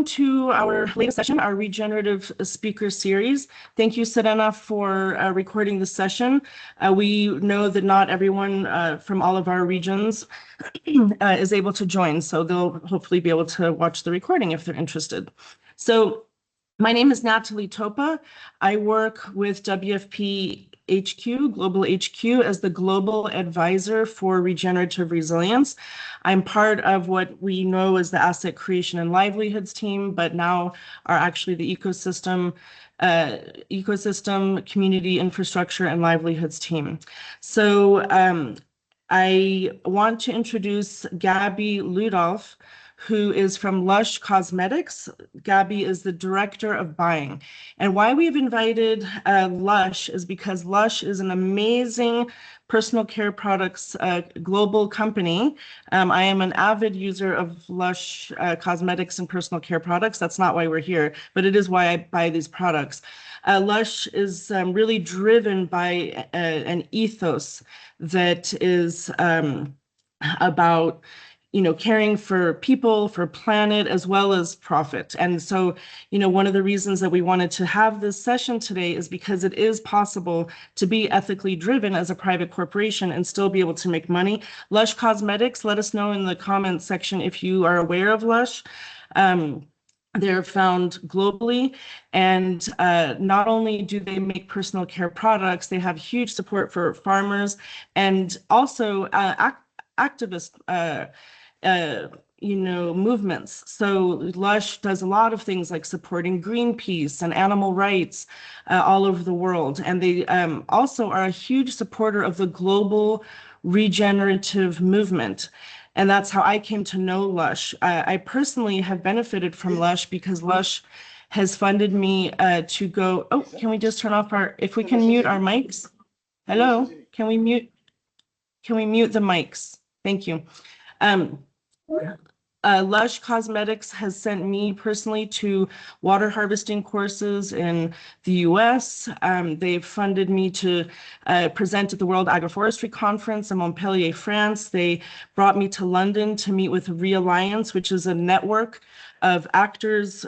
to our latest session, our Regenerative Speaker Series. Thank you, Serena, for recording the session. We know that not everyone from all of our regions is able to join, so they'll hopefully be able to watch the recording if they're interested. So my name is Natalie Topa. I work with WFP HQ, Global HQ, as the Global Advisor for Regenerative Resilience. I'm part of what we know as the Asset Creation and Livelihoods team, but now are actually the ecosystem, community infrastructure, and livelihoods team. So I want to introduce Gabby Loedolff, who is from Lush Cosmetics. Gabby is the Director of Buying. And why we've invited Lush is because Lush is an amazing personal care products global company. I am an avid user of Lush Cosmetics and personal care products. That's not why we're here, but it is why I buy these products. Lush is really driven by an ethos that is about caring for people, for planet, as well as profit. And so, one of the reasons that we wanted to have this session today is because it is possible to be ethically driven as a private corporation and still be able to make money. Lush Cosmetics, let us know in the comments section if you are aware of Lush. They're found globally, and not only do they make personal care products, they have huge support for farmers and also activist movements. So Lush does a lot of things like supporting Greenpeace and animal rights all over the world. And they also are a huge supporter of the global regenerative movement. And that's how I came to know Lush. I personally have benefited from Lush because Lush has funded me to go, oh, can we just turn off if we can mute our mics? Hello, can we mute the mics? Thank you. Lush Cosmetics has sent me personally to water harvesting courses in the US. They've funded me to present at the World Agroforestry Conference in Montpellier, France. They brought me to London to meet with Realliance, which is a network of actors,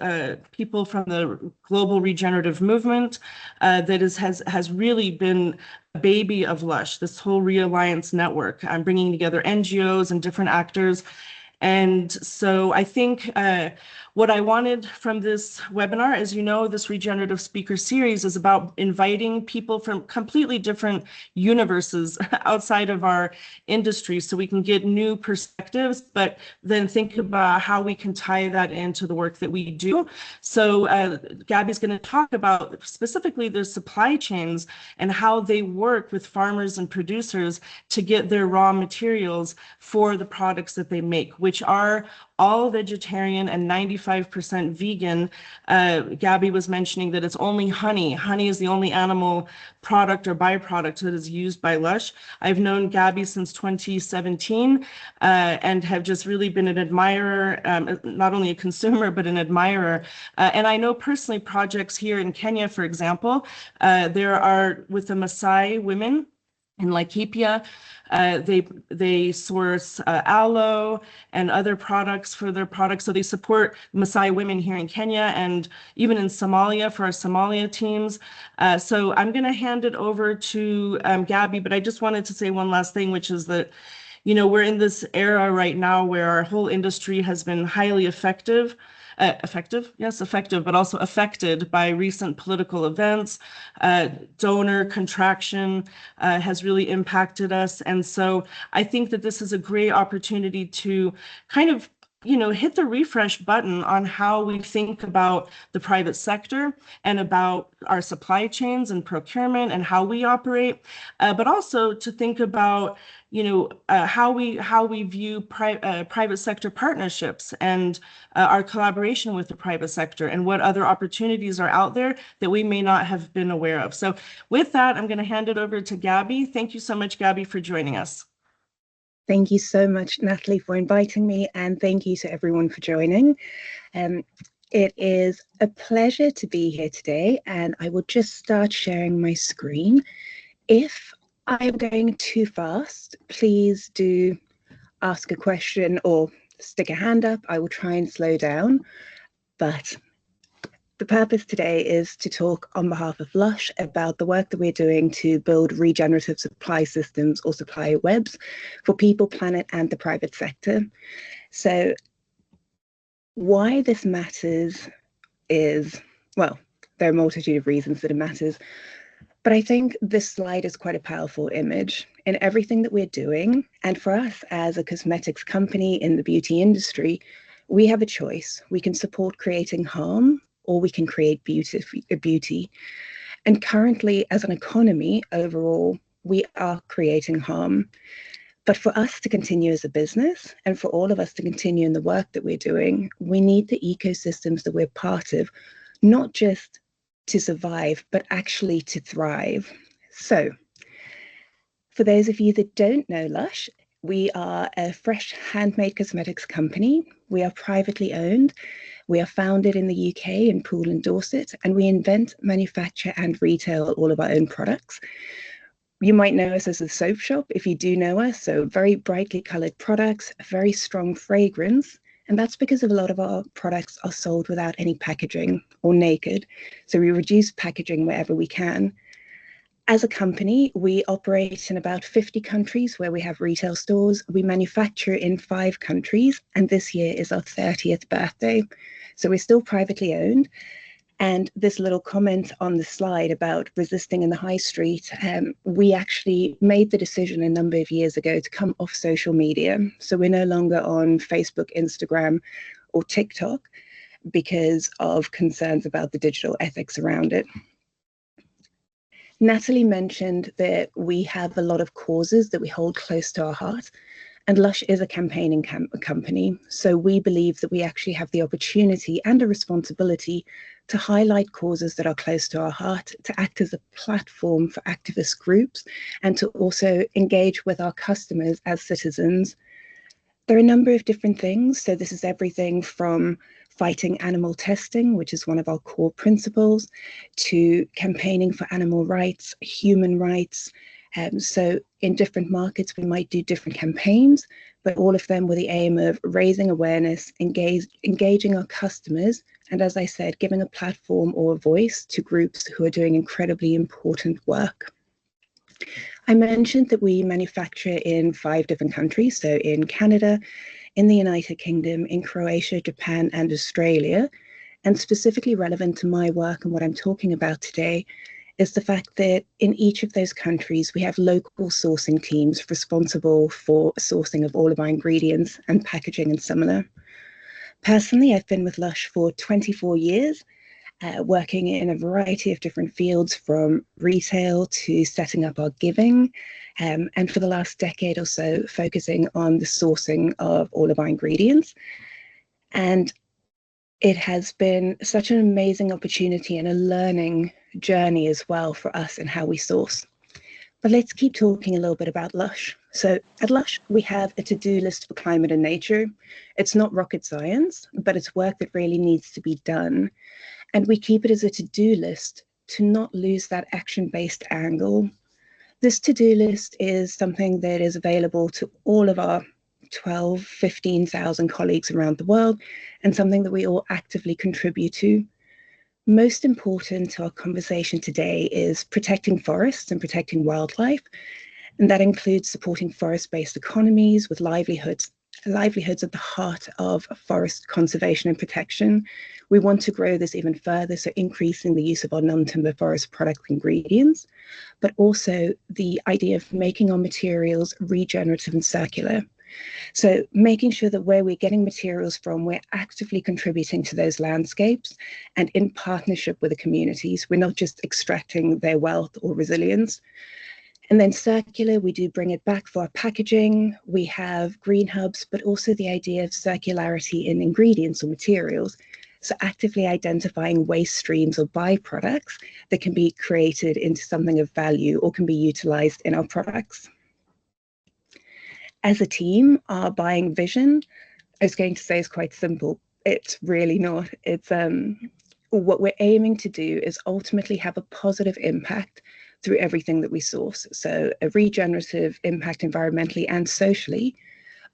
people from the global regenerative movement that has really been a baby of Lush, this whole Realliance network. I'm bringing together NGOs and different actors. And so I think what I wanted from this webinar, as you know, this Regenerative Speaker Series is about inviting people from completely different universes outside of our industry so we can get new perspectives, but then think about how we can tie that into the work that we do. So Gabby's going to talk about specifically the supply chains and how they work with farmers and producers to get their raw materials for the products that they make, which are all vegetarian and 95% vegan. Gabby was mentioning that it's only honey. Honey is the only animal product or byproduct that is used by Lush. I've known Gabby since 2017 and have just really been an admirer, not only a consumer, but an admirer. And I know personally projects here in Kenya, for example, there are with the Maasai women in Laikipia, they source aloe and other products for their products. So they support Maasai women here in Kenya and even in Somalia for our Somalia teams. So I'm going to hand it over to Gabby, but I just wanted to say one last thing, which is that we're in this era right now where our whole industry has been highly effective, but also affected by recent political events. Donor contraction has really impacted us. And so I think that this is a great opportunity to kind of hit the refresh button on how we think about the private sector and about our supply chains and procurement and how we operate, but also to think about how we view private sector partnerships and our collaboration with the private sector and what other opportunities are out there that we may not have been aware of. So with that, I'm going to hand it over to Gabby. Thank you so much, Gabby, for joining us. Thank you so much, Natalie, for inviting me, and thank you to everyone for joining. It is a pleasure to be here today, and I will just start sharing my screen. If I'm going too fast, please do ask a question or stick a hand up. I will try and slow down. But the purpose today is to talk on behalf of Lush about the work that we're doing to build regenerative supply systems or supply webs for people, planet, and the private sector. So why this matters is, well, there are a multitude of reasons that it matters, but I think this slide is quite a powerful image. In everything that we're doing, and for us as a cosmetics company in the beauty industry, we have a choice. We can support creating harm, or we can create beauty. And currently, as an economy overall, we are creating harm. But for us to continue as a business, and for all of us to continue in the work that we're doing, we need the ecosystems that we're part of, not just to survive, but actually to thrive. So, for those of you that don't know Lush, we are a fresh handmade cosmetics company. We are privately owned. We are founded in the UK in Poole and Dorset, and we invent, manufacture, and retail all of our own products. You might know us as a soap shop if you do know us. So very brightly colored products, a very strong fragrance. And that's because of a lot of our products are sold without any packaging or naked. So we reduce packaging wherever we can. As a company, we operate in about 50 countries where we have retail stores. We manufacture in 5 countries, and this year is our 30th birthday. So we're still privately owned. And this little comment on the slide about resisting in the high street, we actually made the decision a number of years ago to come off social media. So we're no longer on Facebook, Instagram, or TikTok because of concerns about the digital ethics around it. Natalie mentioned that we have a lot of causes that we hold close to our heart, and Lush is a campaigning company. So we believe that we actually have the opportunity and a responsibility to highlight causes that are close to our heart, to act as a platform for activist groups, and to also engage with our customers as citizens. There are a number of different things. So this is everything from fighting animal testing, which is one of our core principles, to campaigning for animal rights, human rights. So in different markets, we might do different campaigns, but all of them with the aim of raising awareness, engaging our customers, and as I said, giving a platform or a voice to groups who are doing incredibly important work. I mentioned that we manufacture in 5 different countries, so in Canada, in the United Kingdom, in Croatia, Japan, and Australia. And specifically relevant to my work and what I'm talking about today is the fact that in each of those countries, we have local sourcing teams responsible for sourcing of all of our ingredients and packaging and similar. Personally, I've been with Lush for 24 years, working in a variety of different fields, from retail to setting up our giving, and for the last decade or so, focusing on the sourcing of all of our ingredients. And it has been such an amazing opportunity and a learning journey as well for us in how we source. But let's keep talking a little bit about Lush. So at Lush, we have a to-do list for climate and nature. It's not rocket science, but it's work that really needs to be done. And we keep it as a to-do list to not lose that action-based angle. This to-do list is something that is available to all of our 12, 15,000 colleagues around the world, and something that we all actively contribute to. Most important to our conversation today is protecting forests and protecting wildlife, and that includes supporting forest-based economies with livelihoods at the heart of forest conservation and protection. We want to grow this even further, so increasing the use of our non-timber forest product ingredients, but also the idea of making our materials regenerative and circular. So making sure that where we're getting materials from, we're actively contributing to those landscapes and in partnership with the communities. We're not just extracting their wealth or resilience. And then circular, we do bring it back for our packaging. We have green hubs, but also the idea of circularity in ingredients or materials. So actively identifying waste streams or byproducts that can be created into something of value or can be utilized in our products. As a team, our buying vision, I was going to say, is quite simple. It's really not. It's what we're aiming to do is ultimately have a positive impact through everything that we source. So a regenerative impact environmentally and socially,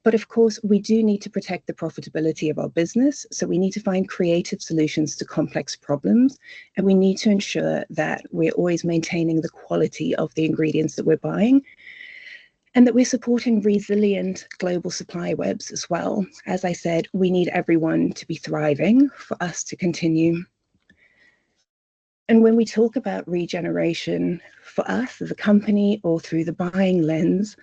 But of course, we do need to protect the profitability of our business. So we need to find creative solutions to complex problems. And we need to ensure that we're always maintaining the quality of the ingredients that we're buying, and that we're supporting resilient global supply webs as well. As I said, we need everyone to be thriving for us to continue. And when we talk about regeneration for us as a company or through the buying lens,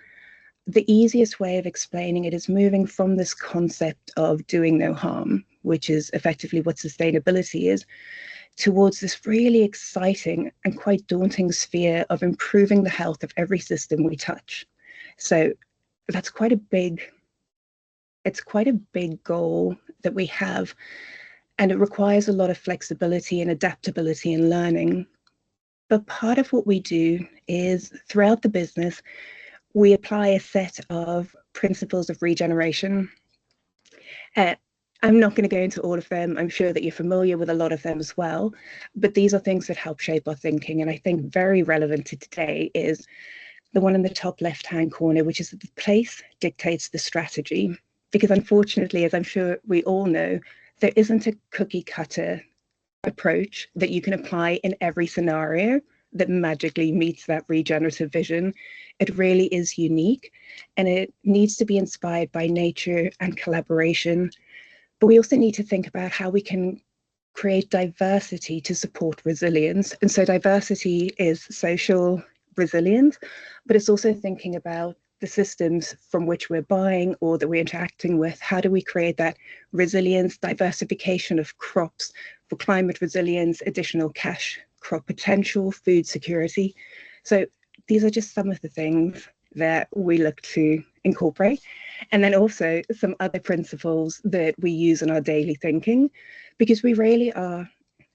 the easiest way of explaining it is moving from this concept of doing no harm, which is effectively what sustainability is, towards this really exciting and quite daunting sphere of improving the health of every system we touch. So that's quite a big goal that we have, and it requires a lot of flexibility and adaptability and learning. But part of what we do is throughout the business, we apply a set of principles of regeneration. I'm not going to go into all of them. I'm sure that you're familiar with a lot of them as well, but these are things that help shape our thinking. And I think very relevant to today is the one in the top left-hand corner, which is that the place dictates the strategy. Because unfortunately, as I'm sure we all know, there isn't a cookie cutter approach that you can apply in every scenario that magically meets that regenerative vision. It really is unique, and it needs to be inspired by nature and collaboration. But we also need to think about how we can create diversity to support resilience. And so diversity is social resilience, but it's also thinking about the systems from which we're buying or that we're interacting with. How do we create that resilience, diversification of crops for climate resilience, additional cash crop potential, food security? So these are just some of the things that we look to incorporate. And then also some other principles that we use in our daily thinking, because we really are,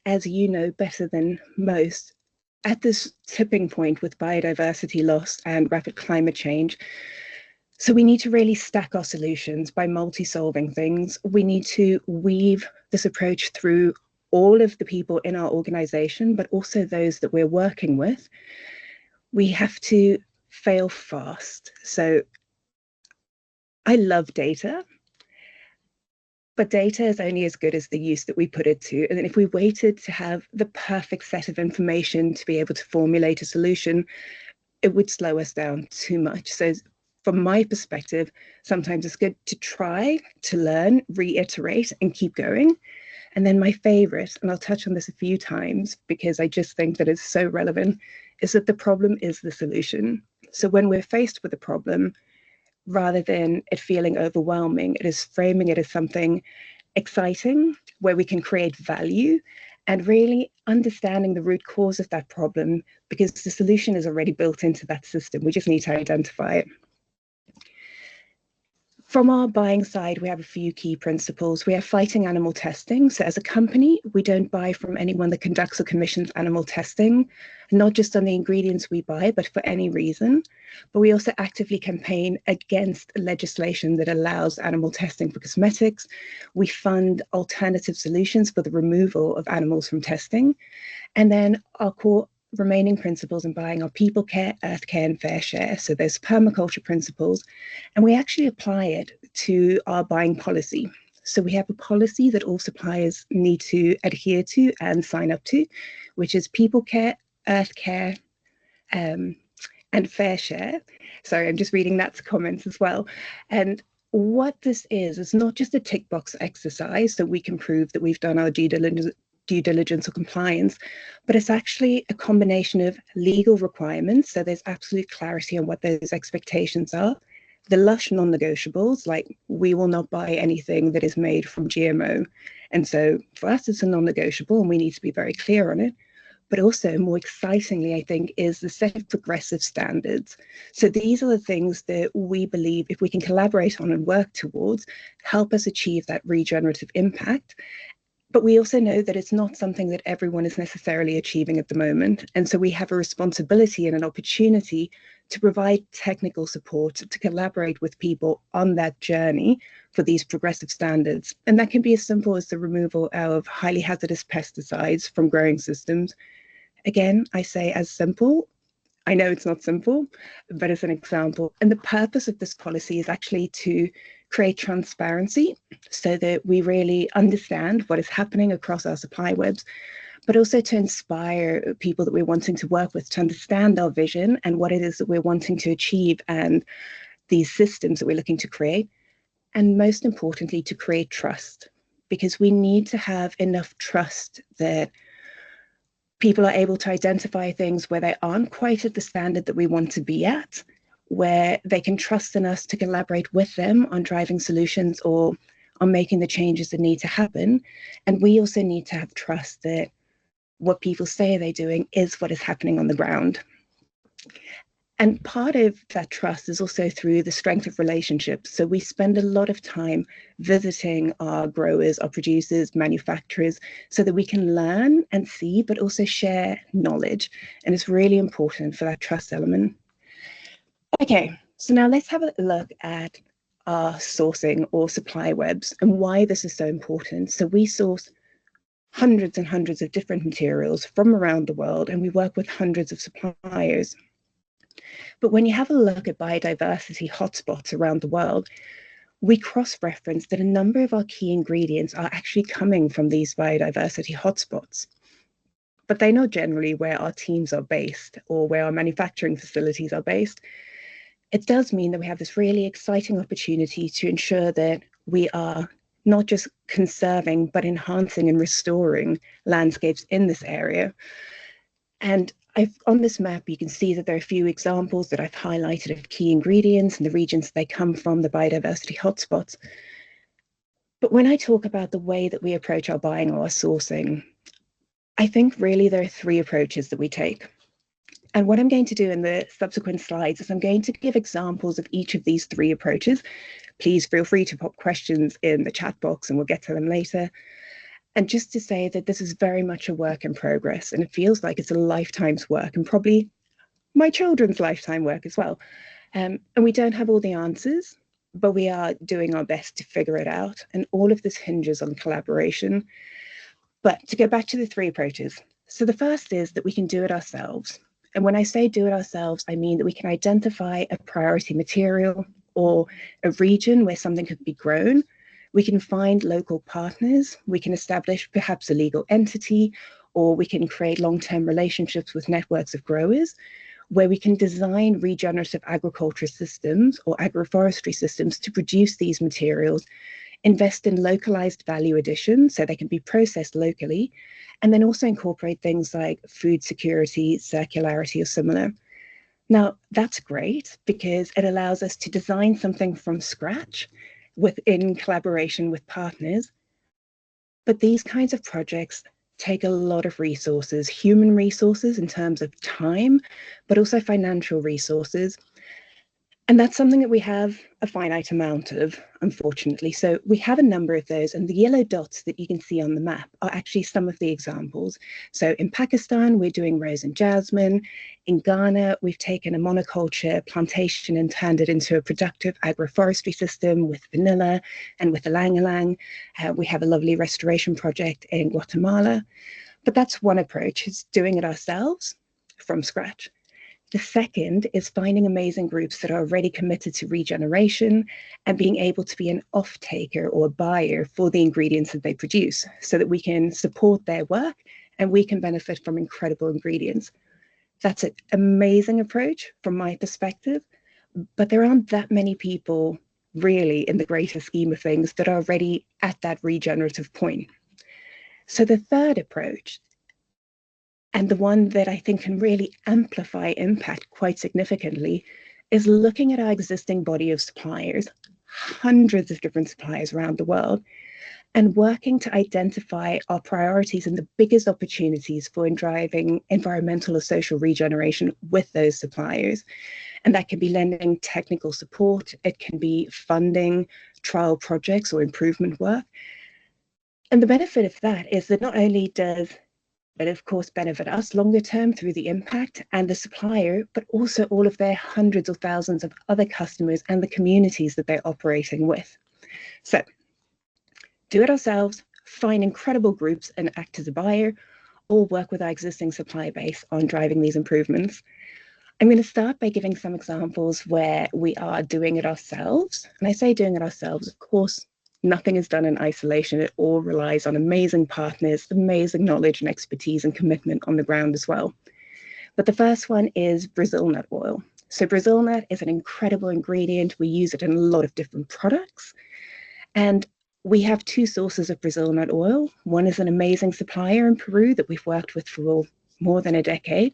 as you know better than most, at this tipping point with biodiversity loss and rapid climate change. So we need to really stack our solutions by multi-solving things. We need to weave this approach through all of the people in our organization, but also those that we're working with. We have to fail fast. So I love data, but data is only as good as the use that we put it to. And then if we waited to have the perfect set of information to be able to formulate a solution, it would slow us down too much. So from my perspective, sometimes it's good to try, to learn, reiterate, and keep going. And then my favorite, and I'll touch on this a few times because I just think that it's so relevant, is that the problem is the solution. So when we're faced with a problem, rather than it feeling overwhelming, it is framing it as something exciting where we can create value and really understanding the root cause of that problem, because the solution is already built into that system. We just need to identify it. From our buying side, we have a few key principles. We have fighting animal testing. So as a company, we don't buy from anyone that conducts or commissions animal testing, not just on the ingredients we buy, but for any reason. But we also actively campaign against legislation that allows animal testing for cosmetics. We fund alternative solutions for the removal of animals from testing. And then our core remaining principles in buying are people care, earth care, and fair share. So there's permaculture principles, and we actually apply it to our buying policy. So we have a policy that all suppliers need to adhere to and sign up to, which is people care, earth care, and fair share. Sorry, I'm just reading Nat's comments as well. And what this is not just a tick box exercise so we can prove that we've done our due diligence or compliance, but it's actually a combination of legal requirements. So there's absolute clarity on what those expectations are. The Lush non-negotiables, like we will not buy anything that is made from GMO. And so for us, it's a non-negotiable and we need to be very clear on it. But also more excitingly, I think, is the set of progressive standards. So these are the things that we believe if we can collaborate on and work towards, help us achieve that regenerative impact. But we also know that it's not something that everyone is necessarily achieving at the moment. And so we have a responsibility and an opportunity to provide technical support, to collaborate with people on that journey for these progressive standards. And that can be as simple as the removal of highly hazardous pesticides from growing systems. Again, I say as simple. I know it's not simple, but it's an example. And the purpose of this policy is actually to create transparency so that we really understand what is happening across our supply webs, but also to inspire people that we're wanting to work with to understand our vision and what it is that we're wanting to achieve and these systems that we're looking to create. And most importantly, to create trust, because we need to have enough trust that people are able to identify things where they aren't quite at the standard that we want to be at, where they can trust in us to collaborate with them on driving solutions or on making the changes that need to happen. And we also need to have trust that what people say they're doing is what is happening on the ground. And part of that trust is also through the strength of relationships. So we spend a lot of time visiting our growers, our producers, manufacturers, so that we can learn and see, but also share knowledge. And it's really important for that trust element. Okay, so now let's have a look at our sourcing or supply webs and why this is so important. So we source hundreds and hundreds of different materials from around the world, and we work with hundreds of suppliers. But when you have a look at biodiversity hotspots around the world, we cross-reference that a number of our key ingredients are actually coming from these biodiversity hotspots. But they're not generally where our teams are based or where our manufacturing facilities are based. It does mean that we have this really exciting opportunity to ensure that we are not just conserving, but enhancing and restoring landscapes in this area. And on this map, you can see that there are a few examples that I've highlighted of key ingredients and the regions they come from, the biodiversity hotspots. But when I talk about the way that we approach our buying or our sourcing, I think really there are three approaches that we take. And what I'm going to do in the subsequent slides is I'm going to give examples of each of these three approaches. Please feel free to pop questions in the chat box and we'll get to them later. And just to say that this is very much a work in progress, and it feels like it's a lifetime's work and probably my children's lifetime work as well. And we don't have all the answers, but we are doing our best to figure it out. And all of this hinges on collaboration. But to go back to the three approaches. So the first is that we can do it ourselves. And when I say do it ourselves, I mean that we can identify a priority material or a region where something could be grown. We can find local partners, we can establish perhaps a legal entity, or we can create long-term relationships with networks of growers, where we can design regenerative agriculture systems or agroforestry systems to produce these materials, invest in localized value addition so they can be processed locally, and then also incorporate things like food security, circularity, or similar. Now, that's great because it allows us to design something from scratch within collaboration with partners. But these kinds of projects take a lot of resources, human resources in terms of time, but also financial resources. And that's something that we have a finite amount of, unfortunately. So we have a number of those, and the yellow dots that you can see on the map are actually some of the examples. So in Pakistan, we're doing rose and jasmine. In Ghana, we've taken a monoculture plantation and turned it into a productive agroforestry system with vanilla and with ylang-ylang. We have a lovely restoration project in Guatemala. But that's one approach, is doing it ourselves from scratch. The second is finding amazing groups that are already committed to regeneration and being able to be an off-taker or a buyer for the ingredients that they produce so that we can support their work and we can benefit from incredible ingredients. That's an amazing approach from my perspective, but there aren't that many people really in the greater scheme of things that are already at that regenerative point. So the third approach, and the one that I think can really amplify impact quite significantly, is looking at our existing body of suppliers, hundreds of different suppliers around the world, and working to identify our priorities and the biggest opportunities for driving environmental or social regeneration with those suppliers. And that can be lending technical support, it can be funding trial projects or improvement work. And the benefit of that is that not only does it, of course, benefit us longer term through the impact and the supplier, but also all of their hundreds of thousands of other customers and the communities that they're operating with. So do it ourselves, find incredible groups and act as a buyer, or work with our existing supply base on driving these improvements. I'm going to start by giving some examples where we are doing it ourselves. And I say doing it ourselves, of course, nothing is done in isolation. It all relies on amazing partners, amazing knowledge and expertise and commitment on the ground as well. But the first one is Brazil nut oil. So Brazil nut is an incredible ingredient. We use it in a lot of different products. And we have two sources of Brazil nut oil. One is an amazing supplier in Peru that we've worked with for more than a decade.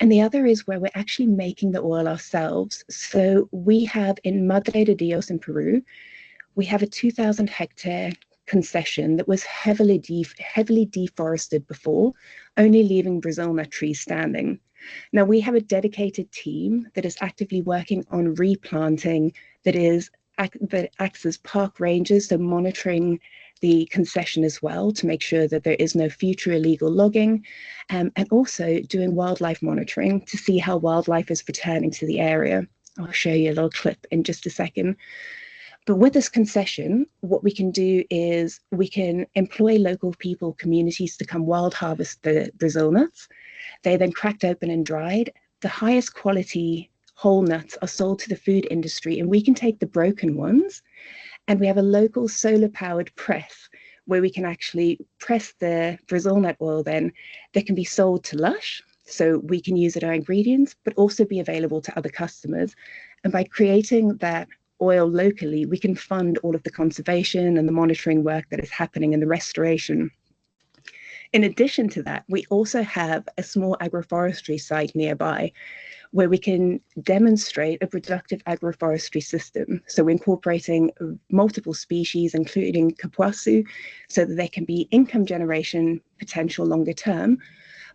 And the other is where we're actually making the oil ourselves. So we have in Madre de Dios in Peru, we have a 2,000 hectare concession that was heavily deforested before, only leaving Brazil nut trees standing. Now we have a dedicated team that is actively working on replanting, that acts as park rangers, so monitoring the concession as well to make sure that there is no future illegal logging, and also doing wildlife monitoring to see how wildlife is returning to the area. I'll show you a little clip in just a second. But with this concession, what we can do is we can employ local people, communities to come wild harvest the Brazil nuts. They're then cracked open and dried. The highest quality whole nuts are sold to the food industry, and we can take the broken ones, and we have a local solar powered press where we can actually press the Brazil nut oil then that can be sold to Lush. So we can use it our ingredients, but also be available to other customers. And by creating that oil locally, we can fund all of the conservation and the monitoring work that is happening in the restoration. In addition to that, we also have a small agroforestry site nearby where we can demonstrate a productive agroforestry system. So we're incorporating multiple species, including capuaçu, so that there can be income generation potential longer term.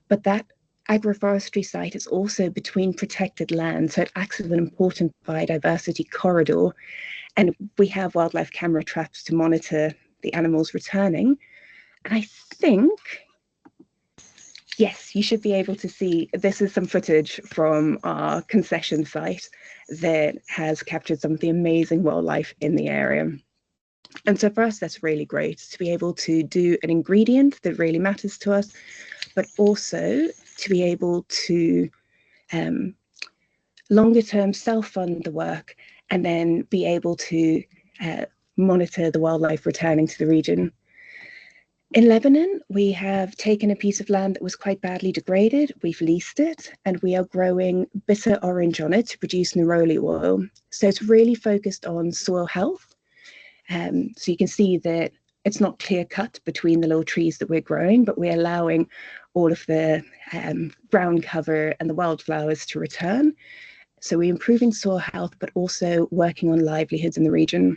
But that agroforestry site is also between protected land, so it acts as an important biodiversity corridor. And we have wildlife camera traps to monitor the animals returning. And I think, yes, you should be able to see, this is some footage from our concession site that has captured some of the amazing wildlife in the area. And so for us, that's really great to be able to do an ingredient that really matters to us, but also to be able to longer term self-fund the work and then be able to monitor the wildlife returning to the region. In Lebanon, we have taken a piece of land that was quite badly degraded. We've leased it, and we are growing bitter orange on it to produce neroli oil. So it's really focused on soil health. So you can see that it's not clear cut between the little trees that we're growing, but we're allowing all of the ground cover and the wildflowers to return. So we're improving soil health, but also working on livelihoods in the region.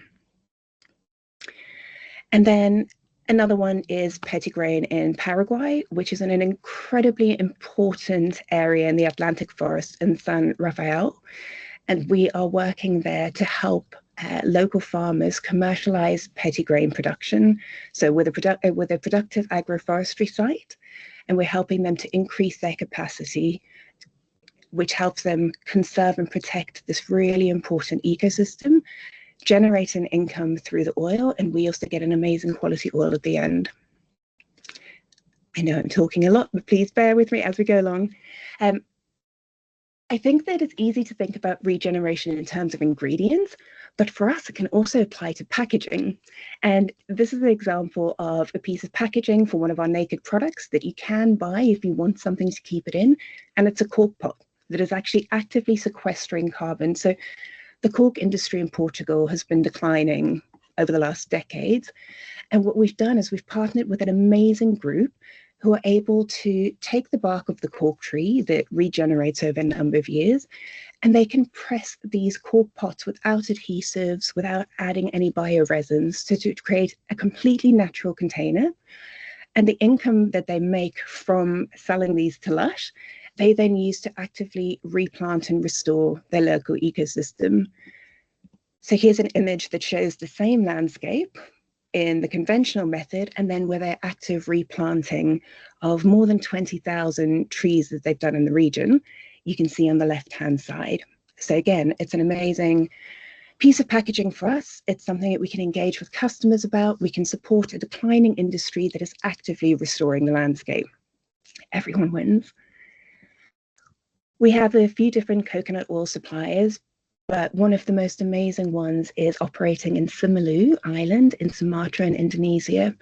And then another one is petitgrain in Paraguay, which is in an incredibly important area in the Atlantic forest in San Rafael. And we are working there to help local farmers commercialize petitgrain production. So with a productive agroforestry site, and we're helping them to increase their capacity, which helps them conserve and protect this really important ecosystem, generate an income through the oil, and we also get an amazing quality oil at the end. I know I'm talking a lot, but please bear with me as we go along. I think that it's easy to think about regeneration in terms of ingredients, but for us, it can also apply to packaging. And this is an example of a piece of packaging for one of our naked products that you can buy if you want something to keep it in. And it's a cork pot that is actually actively sequestering carbon. So the cork industry in Portugal has been declining over the last decades. And what we've done is we've partnered with an amazing group who are able to take the bark of the cork tree that regenerates over a number of years, and they can press these cork pots without adhesives, without adding any bioresins, to create a completely natural container. And the income that they make from selling these to Lush, they then use to actively replant and restore their local ecosystem. So here's an image that shows the same landscape in the conventional method, and then with their active replanting of more than 20,000 trees that they've done in the region, you can see on the left-hand side. So again, it's an amazing piece of packaging for us. It's something that we can engage with customers about. We can support a declining industry that is actively restoring the landscape. Everyone wins. We have a few different coconut oil suppliers, but one of the most amazing ones is operating in Simeulue Island in Sumatra in Indonesia.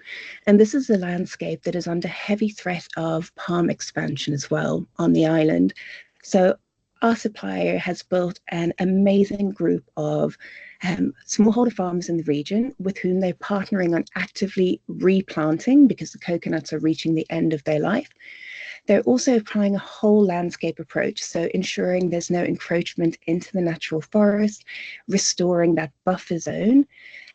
And this is a landscape that is under heavy threat of palm expansion as well on the island. So our supplier has built an amazing group of smallholder farmers in the region with whom they're partnering on actively replanting because the coconuts are reaching the end of their life. They're also applying a whole landscape approach, so ensuring there's no encroachment into the natural forest, restoring that buffer zone.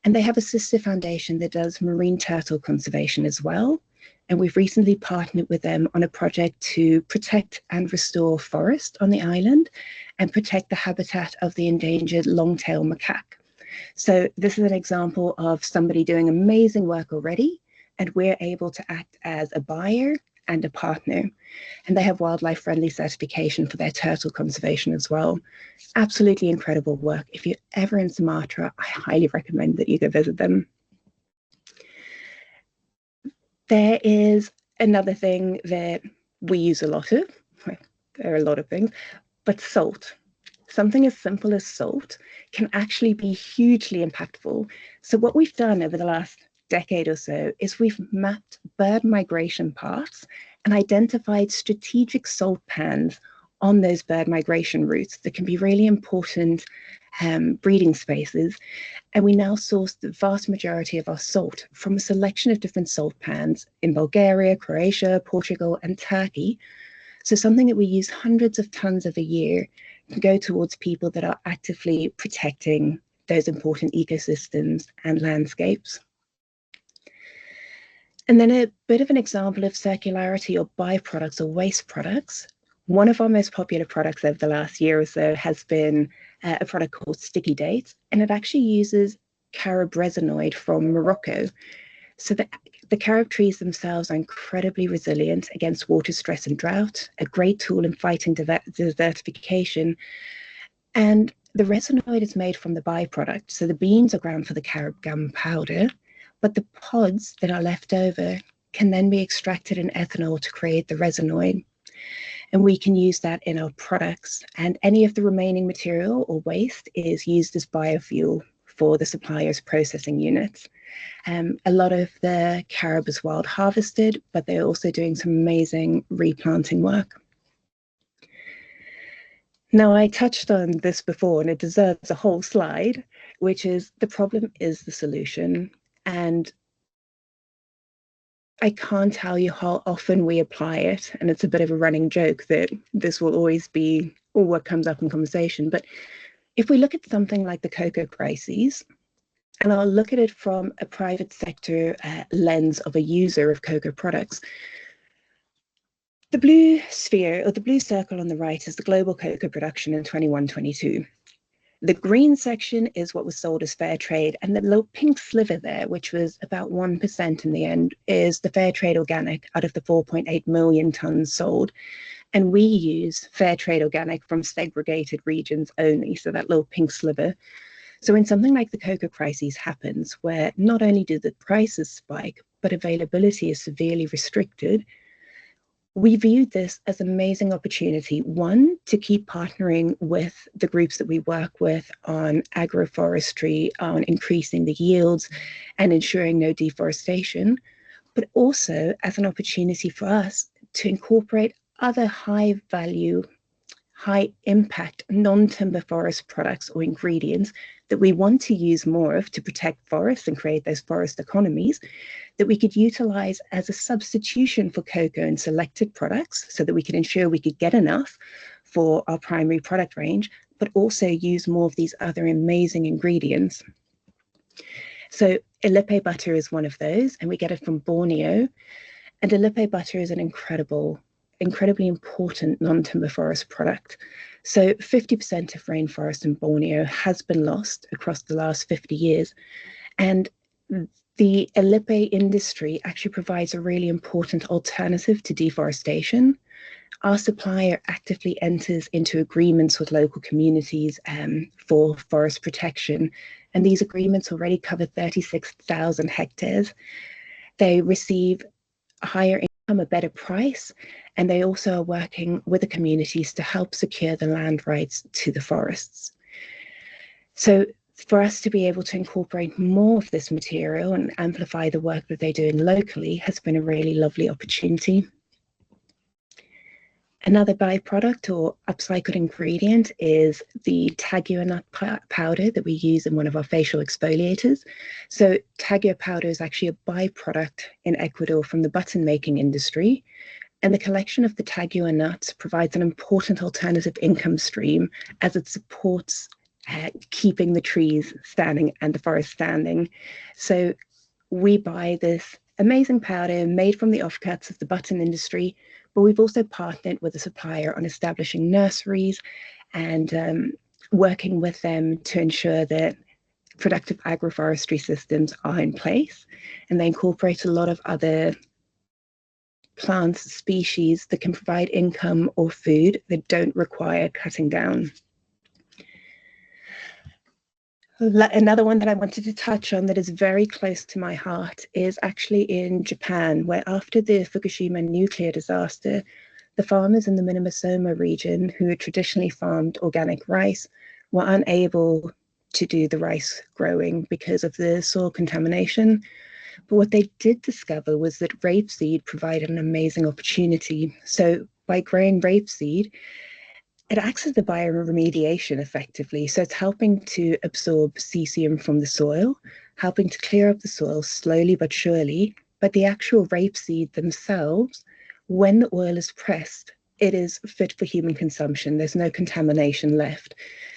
And they have a sister foundation that does marine turtle conservation as well. And we've recently partnered with them on a project to protect and restore forest on the island and protect the habitat of the endangered long-tailed macaque. So this is an example of somebody doing amazing work already, and we're able to act as a buyer and a partner. And they have wildlife friendly certification for their turtle conservation as well. Absolutely incredible work. If you're ever in Sumatra, I highly recommend that you go visit them. There is another thing that we use a lot of. Well, there are a lot of things, but salt. Something as simple as salt can actually be hugely impactful. So what we've done over the last decade or so is we've mapped bird migration paths and identified strategic salt pans on those bird migration routes that can be really important breeding spaces. And we now source the vast majority of our salt from a selection of different salt pans in Bulgaria, Croatia, Portugal, and Turkey. So something that we use hundreds of tons of a year can go towards people that are actively protecting those important ecosystems and landscapes. And then a bit of an example of circularity or byproducts or waste products. One of our most popular products over the last year or so has been a product called Sticky Dates, and it actually uses carob resinoid from Morocco. So the carob trees themselves are incredibly resilient against water stress and drought, a great tool in fighting desertification. And the resinoid is made from the byproduct. So the beans are ground for the carob gum powder, but the pods that are left over can then be extracted in ethanol to create the resinoid. And we can use that in our products. And any of the remaining material or waste is used as biofuel for the supplier's processing units. A lot of the carob is wild harvested, but they're also doing some amazing replanting work. Now, I touched on this before, and it deserves a whole slide, which is the problem is the solution. And I can't tell you how often we apply it. And it's a bit of a running joke that this will always be what comes up in conversation. But if we look at something like the cocoa crises, and I'll look at it from a private sector lens of a user of cocoa products, the blue sphere or the blue circle on the right is the global cocoa production in 21-22. The green section is what was sold as fair trade, and the little pink sliver there, which was about 1% in the end, is the fair trade organic out of the 4.8 million tons sold. And we use fair trade organic from segregated regions only, so that little pink sliver. So when something like the cocoa crisis happens, where not only do the prices spike, but availability is severely restricted, we viewed this as an amazing opportunity, one, to keep partnering with the groups that we work with on agroforestry, on increasing the yields and ensuring no deforestation, but also as an opportunity for us to incorporate other high value, high impact non-timber forest products or ingredients that we want to use more of to protect forests and create those forest economies that we could utilize as a substitution for cocoa in selected products so that we could ensure we could get enough for our primary product range, but also use more of these other amazing ingredients. So Ilipe butter is one of those, and we get it from Borneo. And Ilipe butter is an incredibly important non-timber forest product. So 50% of rainforest in Borneo has been lost across the last 50 years. And the Ilipe industry actually provides a really important alternative to deforestation. Our supplier actively enters into agreements with local communities for forest protection. And these agreements already cover 36,000 hectares. They receive higher a better price, and they also are working with the communities to help secure the land rights to the forests. So for us to be able to incorporate more of this material and amplify the work that they're doing locally has been a really lovely opportunity. Another byproduct or upcycled ingredient is the tagua nut powder that we use in one of our facial exfoliators. So tagua powder is actually a byproduct in Ecuador from the button making industry. And the collection of the tagua nuts provides an important alternative income stream as it supports keeping the trees standing and the forest standing. So we buy this amazing powder made from the offcuts of the button industry, but we've also partnered with a supplier on establishing nurseries and working with them to ensure that productive agroforestry systems are in place. And they incorporate a lot of other plants, species that can provide income or food that don't require cutting down. Another one that I wanted to touch on that is very close to my heart is actually in Japan, where after the Fukushima nuclear disaster, the farmers in the Minamisoma region, who had traditionally farmed organic rice, were unable to do the rice growing because of the soil contamination. But what they did discover was that rapeseed provided an amazing opportunity. So by growing rapeseed, it acts as the bioremediation effectively. So it's helping to absorb cesium from the soil, helping to clear up the soil slowly but surely. But the actual rapeseed themselves, when the oil is pressed, it is fit for human consumption. There's no contamination left.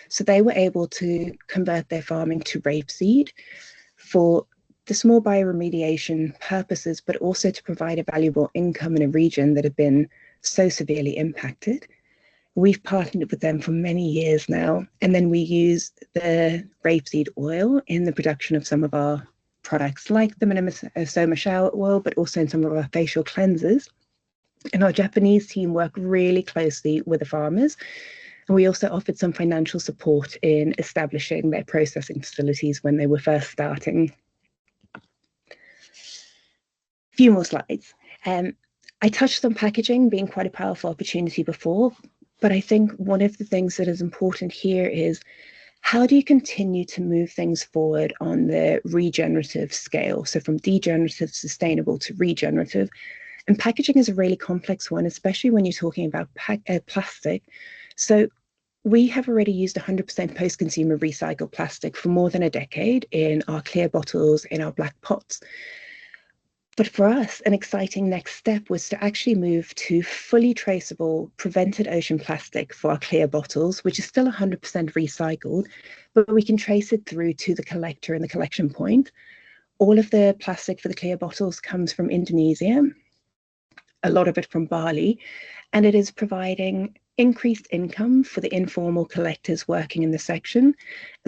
So they were able to convert their farming to rapeseed for the small bioremediation purposes, but also to provide a valuable income in a region that had been so severely impacted. We've partnered with them for many years now, and then we use the rapeseed oil in the production of some of our products, like the Minamisoma shower oil, but also in some of our facial cleansers. And our Japanese team work really closely with the farmers. And we also offered some financial support in establishing their processing facilities when they were first starting. A few more slides. I touched on packaging being quite a powerful opportunity before, but I think one of the things that is important here is how do you continue to move things forward on the regenerative scale? So from degenerative, sustainable to regenerative. And packaging is a really complex one, especially when you're talking about plastic. So we have already used 100% post-consumer recycled plastic for more than a decade in our clear bottles, in our black pots. But for us, an exciting next step was to actually move to fully traceable prevented ocean plastic for our clear bottles, which is still 100% recycled, but we can trace it through to the collector and the collection point. All of the plastic for the clear bottles comes from Indonesia, a lot of it from Bali, and it is providing increased income for the informal collectors working in the section.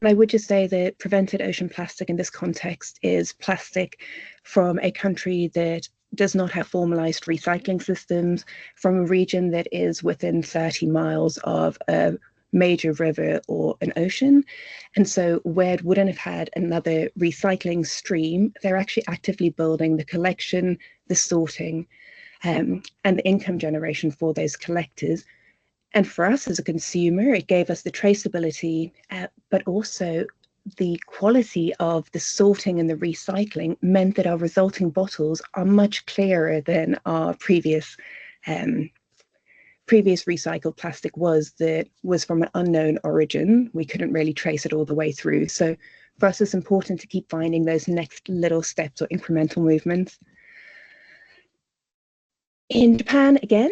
And I would just say that prevented ocean plastic in this context is plastic from a country that does not have formalized recycling systems, from a region that is within 30 miles of a major river or an ocean. And so where it wouldn't have had another recycling stream, they're actually actively building the collection, the sorting, and the income generation for those collectors. And for us as a consumer, it gave us the traceability, but also the quality of the sorting and the recycling meant that our resulting bottles are much clearer than our previous recycled plastic that was from an unknown origin. We couldn't really trace it all the way through. So for us, it's important to keep finding those next little steps or incremental movements. In Japan, again,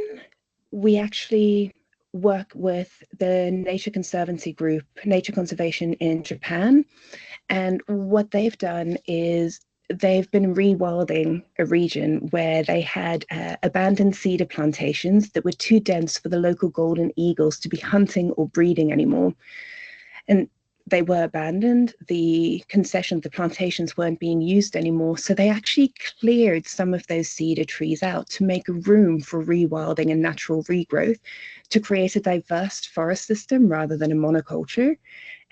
we actually work with the Nature Conservancy group, Nature Conservation in Japan. And what they've done is they've been rewilding a region where they had abandoned cedar plantations that were too dense for the local golden eagles to be hunting or breeding anymore. And they were abandoned. The concessions, the plantations weren't being used anymore. So they actually cleared some of those cedar trees out to make room for rewilding and natural regrowth to create a diverse forest system rather than a monoculture.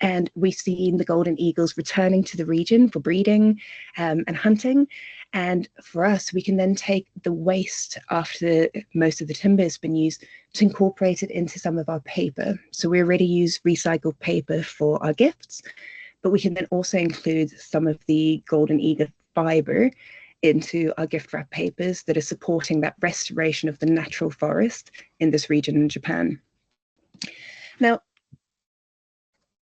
And we've seen the golden eagles returning to the region for breeding and hunting. And for us, we can then take the waste after most of the timber has been used to incorporate it into some of our paper. So we already use recycled paper for our gifts, but we can then also include some of the golden eagle fiber into our gift wrap papers that are supporting that restoration of the natural forest in this region in Japan. Now,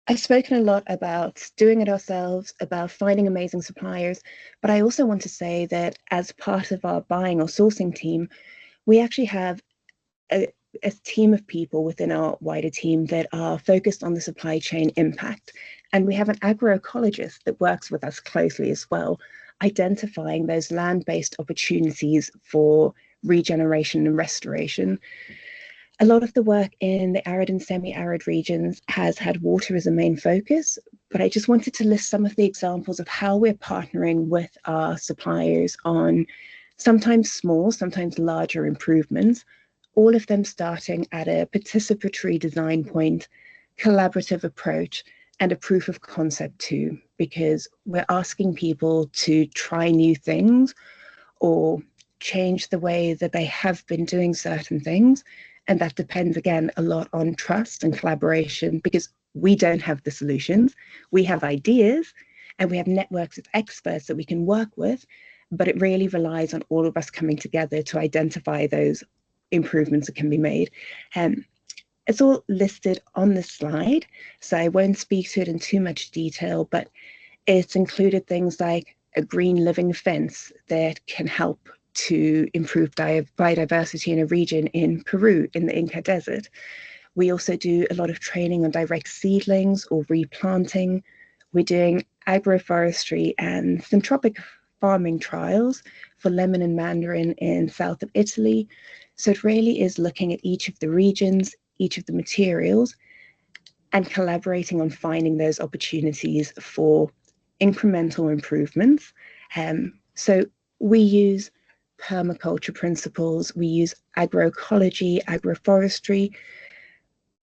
I've spoken a lot about doing it ourselves, about finding amazing suppliers, but I also want to say that as part of our buying or sourcing team, we actually have a team of people within our wider team that are focused on the supply chain impact. And we have an agroecologist that works with us closely as well, identifying those land-based opportunities for regeneration and restoration. A lot of the work in the arid and semi-arid regions has had water as a main focus, but I just wanted to list some of the examples of how we're partnering with our suppliers on sometimes small, sometimes larger improvements, all of them starting at a participatory design point, collaborative approach, and a proof of concept too, because we're asking people to try new things or change the way that they have been doing certain things. And that depends, again, a lot on trust and collaboration, because we don't have the solutions. We have ideas and we have networks of experts that we can work with, but it really relies on all of us coming together to identify those improvements that can be made. It's all listed on the slide, so I won't speak to it in too much detail, but it's included things like a green living fence that can help to improve biodiversity in a region in Peru, in the Inca Desert. We also do a lot of training on direct seedlings or replanting. We're doing agroforestry and syntropic farming trials for lemon and mandarin in south of Italy. So it really is looking at each of the regions, each of the materials, and collaborating on finding those opportunities for incremental improvements. So we use permaculture principles, we use agroecology, agroforestry,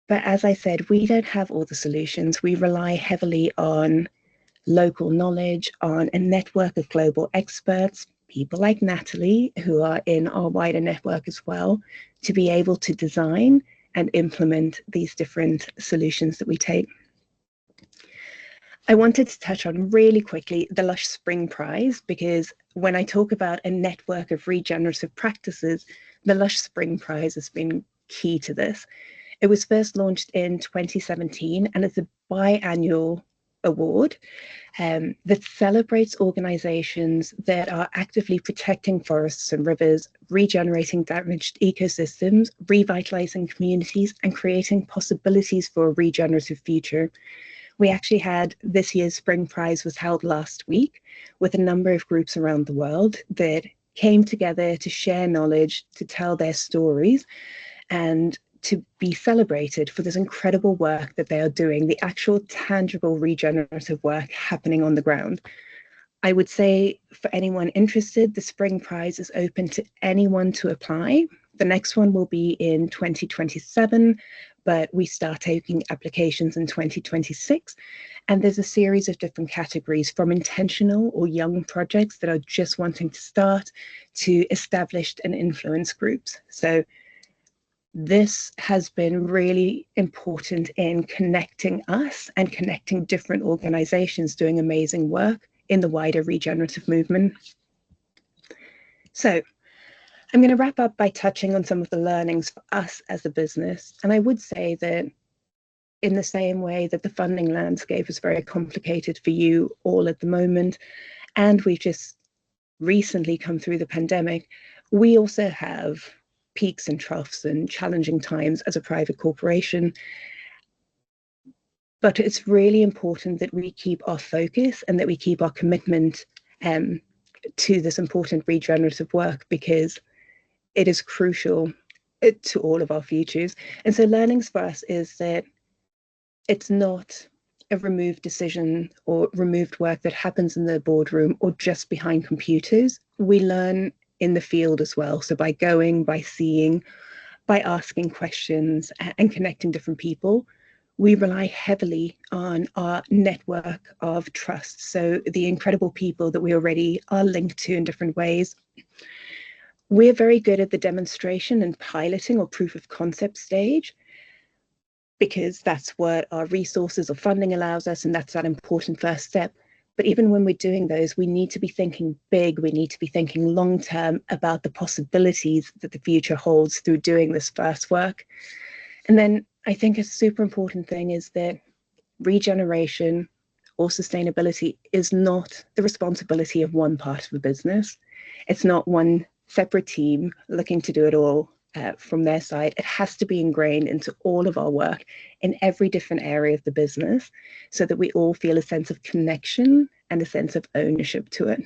but as I said, we don't have all the solutions. We rely heavily on local knowledge, on a network of global experts, people like Natalie, who are in our wider network as well, to be able to design and implement these different solutions that we take. I wanted to touch on really quickly the Lush Spring Prize, because when I talk about a network of regenerative practices, the Lush Spring Prize has been key to this. It was first launched in 2017, and it's a biannual award that celebrates organizations that are actively protecting forests and rivers, regenerating damaged ecosystems, revitalizing communities, and creating possibilities for a regenerative future. We actually had this year's Spring Prize was held last week with a number of groups around the world that came together to share knowledge, to tell their stories, and to be celebrated for this incredible work that they are doing, the actual tangible regenerative work happening on the ground. I would say for anyone interested, the Spring Prize is open to anyone to apply. The next one will be in 2027, but we start taking applications in 2026. And there's a series of different categories, from intentional or young projects that are just wanting to start to established and influence groups. So this has been really important in connecting us and connecting different organizations doing amazing work in the wider regenerative movement. So I'm going to wrap up by touching on some of the learnings for us as a business. And I would say that in the same way that the funding landscape is very complicated for you all at the moment, and we've just recently come through the pandemic, we also have peaks and troughs and challenging times as a private corporation. But it's really important that we keep our focus and that we keep our commitment to this important regenerative work, because it is crucial to all of our futures. And so learnings for us is that it's not a removed decision or removed work that happens in the boardroom or just behind computers. We learn in the field as well. So by going, by seeing, by asking questions and connecting different people, we rely heavily on our network of trust. So the incredible people that we already are linked to in different ways. We're very good at the demonstration and piloting or proof of concept stage, because that's what our resources or funding allows us, and that's that important first step. But even when we're doing those, we need to be thinking big. We need to be thinking long term about the possibilities that the future holds through doing this first work. And then I think a super important thing is that regeneration or sustainability is not the responsibility of one part of the business. It's not one separate team looking to do it all from their side. It has to be ingrained into all of our work in every different area of the business, so that we all feel a sense of connection and a sense of ownership to it.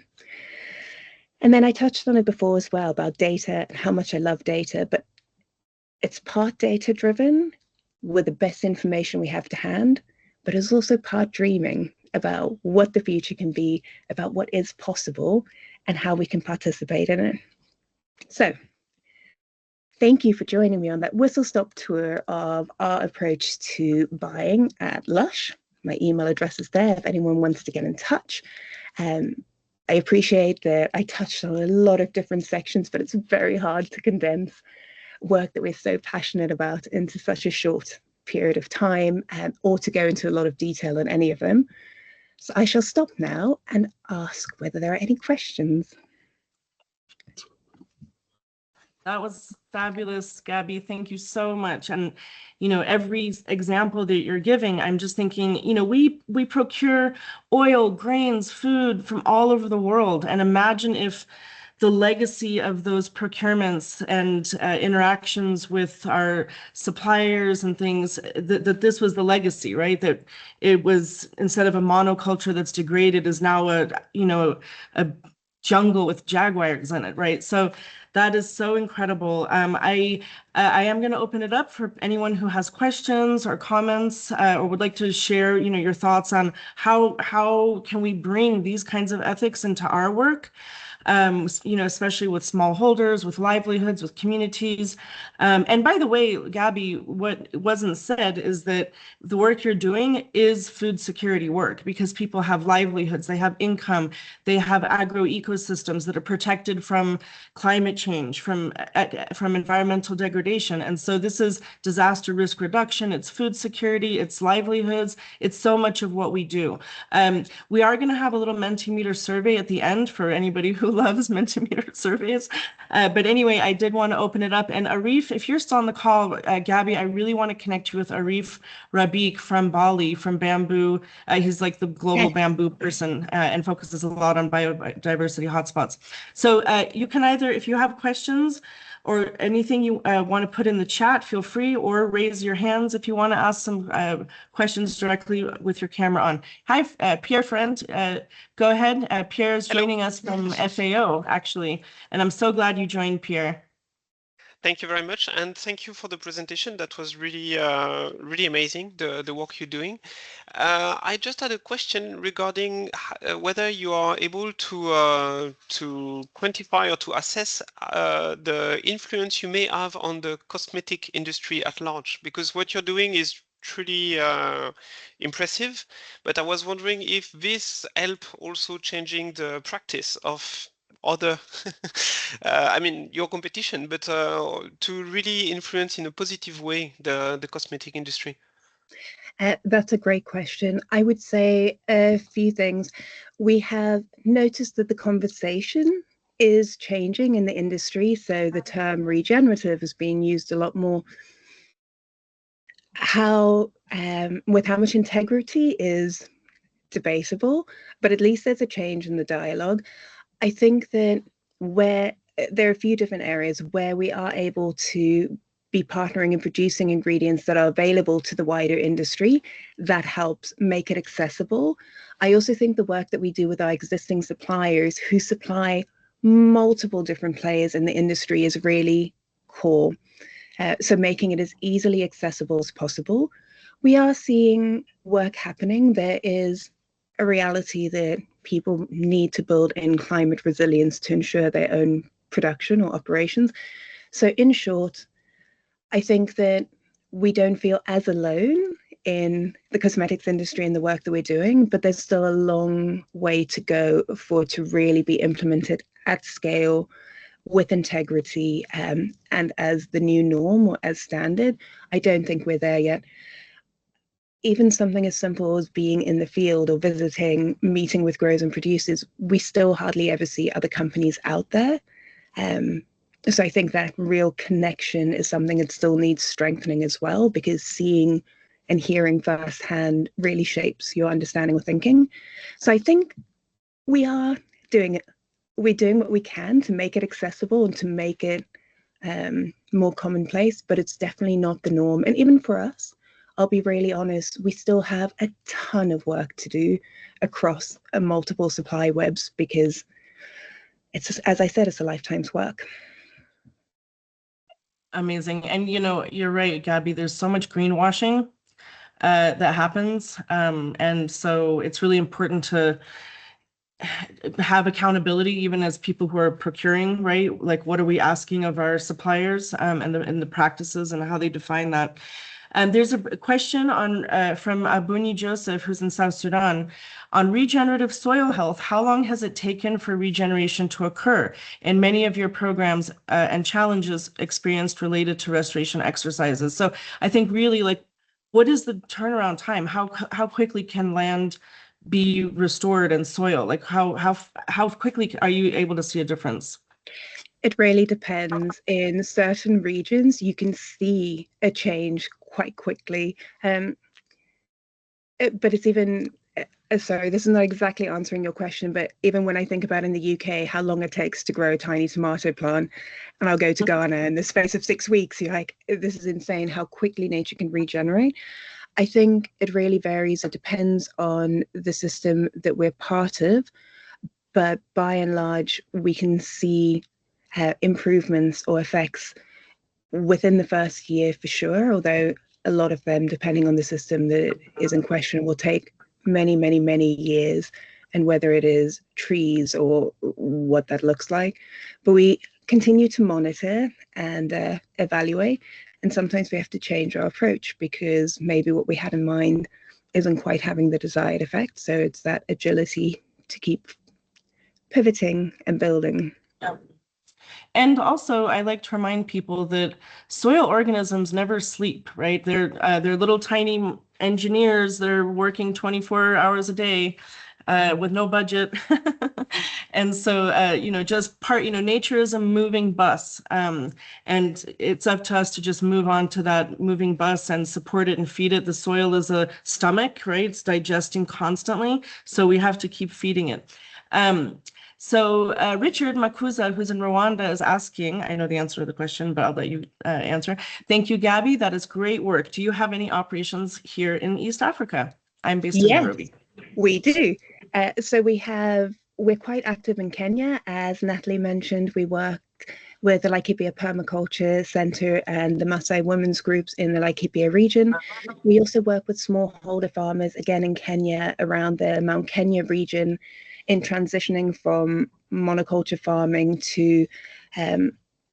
And then I touched on it before as well about data and how much I love data, but it's part data driven with the best information we have to hand, but it's also part dreaming about what the future can be, about what is possible and how we can participate in it. So thank you for joining me on that whistle-stop tour of our approach to buying at Lush. My email address is there if anyone wants to get in touch. I appreciate that I touched on a lot of different sections, but it's very hard to condense work that we're so passionate about into such a short period of time, or to go into a lot of detail on any of them. So I shall stop now and ask whether there are any questions. That was fabulous, Gabby. Thank you so much. And, you know, every example that you're giving, I'm just thinking, you know, we procure oil, grains, food from all over the world. And imagine if the legacy of those procurements and interactions with our suppliers and things, that this was the legacy, right? That it was, instead of a monoculture that's degraded, is now a jungle with jaguars in it, right? So that is so incredible. I am going to open it up for anyone who has questions or comments, or would like to share, you know, your thoughts on how can we bring these kinds of ethics into our work. You know, especially with smallholders, with livelihoods, with communities. And by the way, Gabby, what wasn't said is that the work you're doing is food security work, because people have livelihoods, they have income, they have agro ecosystems that are protected from climate change, from environmental degradation. And so this is disaster risk reduction, it's food security, it's livelihoods, it's so much of what we do. We are going to have a little Mentimeter survey at the end for anybody who loves Mentimeter surveys. But anyway, I did want to open it up. And Arif, if you're still on the call, Gabby, I really want to connect you with Arif Rabiq from Bali, from Bamboo. He's like the global bamboo person, and focuses a lot on biodiversity hotspots. So you can either, if you have questions or anything you want to put in the chat, feel free, or raise your hands if you want to ask some questions directly with your camera on. Hi, Pierre Friend, go ahead. Pierre is joining us from FAO, actually, and I'm so glad you joined, Pierre. Thank you very much, and thank you for the presentation. That was really, really amazing, the work you're doing. I just had a question regarding whether you are able to quantify or to assess the influence you may have on the cosmetic industry at large, because what you're doing is truly impressive. But I was wondering if this help also changing the practice of other, I mean, your competition, but to really influence in a positive way the cosmetic industry? That's a great question. I would say a few things. We have noticed that the conversation is changing in the industry. So the term regenerative is being used a lot more. With how much integrity is debatable, but at least there's a change in the dialogue. I think that where there are a few different areas where we are able to be partnering and producing ingredients that are available to the wider industry, that helps make it accessible. I also think the work that we do with our existing suppliers who supply multiple different players in the industry is really core. So making it as easily accessible as possible. We are seeing work happening. There is a reality that people need to build in climate resilience to ensure their own production or operations. So in short, I think that we don't feel as alone in the cosmetics industry and the work that we're doing, but there's still a long way to go for it to really be implemented at scale with integrity and as the new norm or as standard. I don't think we're there yet. Even something as simple as being in the field or visiting, meeting with growers and producers, we still hardly ever see other companies out there. So I think that real connection is something that still needs strengthening as well, because seeing and hearing firsthand really shapes your understanding or thinking. So I think we are doing it. We're doing what we can to make it accessible and to make it more commonplace, but it's definitely not the norm. And even for us, I'll be really honest, we still have a ton of work to do across multiple supply webs, because it's, as I said, it's a lifetime's work. Amazing. And you're right, Gabby, there's so much greenwashing that happens. And so it's really important to have accountability, even as people who are procuring, right? Like, what are we asking of our suppliers, and the practices and how they define that. There's a question from Abuni Joseph, who's in South Sudan, on regenerative soil health. How long has it taken for regeneration to occur in many of your programs and challenges experienced related to restoration exercises? So I think really, like, what is the turnaround time? How quickly can land be restored and soil? Like, how quickly are you able to see a difference? It really depends. In certain regions, you can see a change quite quickly. But it's even, sorry, this is not exactly answering your question, but even when I think about in the UK, how long it takes to grow a tiny tomato plant, and I'll go to Ghana in the space of 6 weeks, you're like, this is insane how quickly nature can regenerate. I think it really varies. It depends on the system that we're part of, but by and large, we can see improvements or effects within the first year for sure, although a lot of them, depending on the system that is in question, will take many, many, many years, and whether it is trees or what that looks like. But we continue to monitor and evaluate, and sometimes we have to change our approach because maybe what we had in mind isn't quite having the desired effect. So it's that agility to keep pivoting and building. Yeah. And also, I like to remind people that soil organisms never sleep, right? They're little tiny engineers. They're working 24 hours a day with no budget. And so, nature is a moving bus. And it's up to us to just move on to that moving bus and support it and feed it. The soil is a stomach, right? It's digesting constantly. So we have to keep feeding it. So Richard Makuza, who's in Rwanda, is asking, I know the answer to the question, but I'll let you answer. Thank you, Gabby. That is great work. Do you have any operations here in East Africa? I'm based in Nairobi. We do. So we're quite active in Kenya. As Natalie mentioned, we work with the Laikipia Permaculture Center and the Maasai women's groups in the Laikipia region. We also work with smallholder farmers, again in Kenya, around the Mount Kenya region, in transitioning from monoculture farming to